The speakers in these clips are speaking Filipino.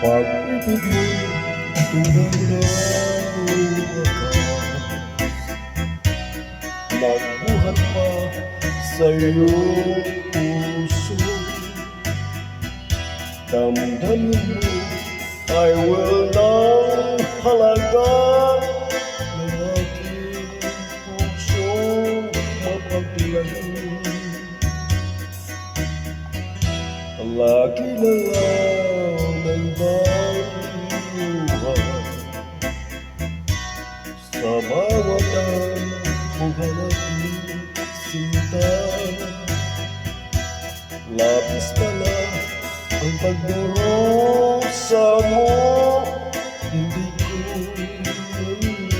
Pag-ibig tunay na wakas, nagbuhat pa sa iyong puso. Damdamin mo ay walang halaga ng aking pusong mapaglalim. Lagi na lang ang bayuhan sa bawat buhalat ng sinta. Labis pala ang pagdurusa mo, hindi ko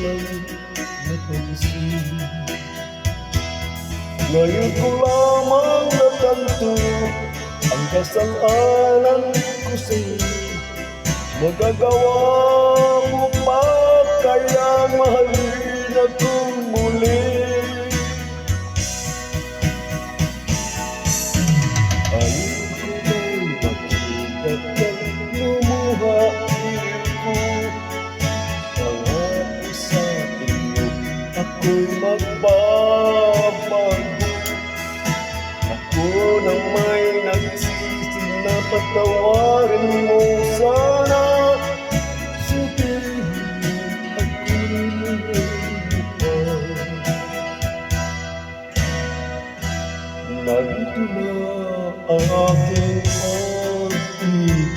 lang napansin. Ngayon ko lamang natanto ang kasalanan ko sa'yo. Magagawa mo pa kaya mahalin akong muli? Ayaw ko na'y makita kang lumuhain ko. Pangako sa iyo ako'y magbabago. Ako na may nagsisi na patawarin mo sana. Sabihin ako'y lumipad. Narito na ang aking pag-ibig,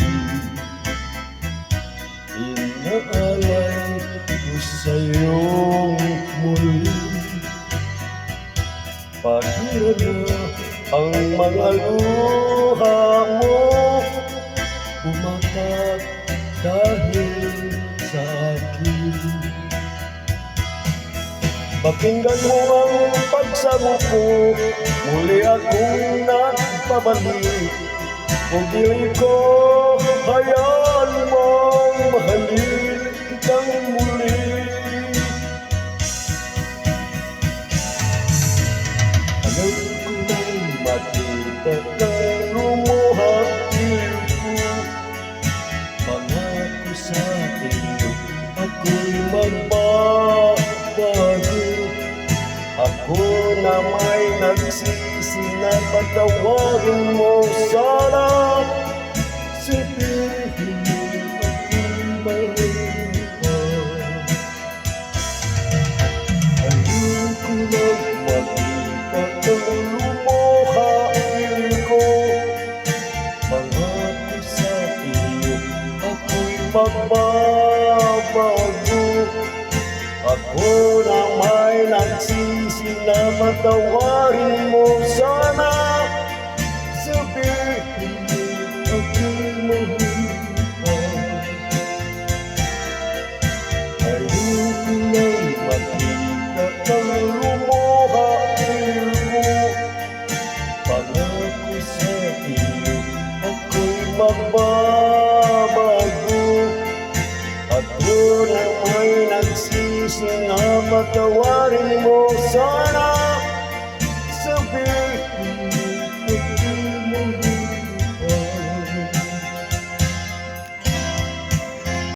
inaalay ko sa'yong muli. Pahira na ang mga luha mo, bumakat dahil sa akin. Pakinggan mo ang pagsamo ko, muli akong nagpabalik. Kung dili ko, hayaan mong mahalin kitang muli. Alam ko na'y makita kang lumuhain ko. Pangako sa iyo ako'y magbabago. Ako na may nagsisi na patawarin mo sana. Sabihin mo ako'y malipad. Ayoko lang makita kang lumuhain ko. Pangako sa iyo ako'y magbabago. Ako na may nagsisi na patawarin mo sana. Sabihin mo ako'y malipad. Ayoko lang makita kang lumuhain ko. Pangako sa iyo ako'y magbabago. Ako na may nagsisi na patawarin mo sana. Sabihin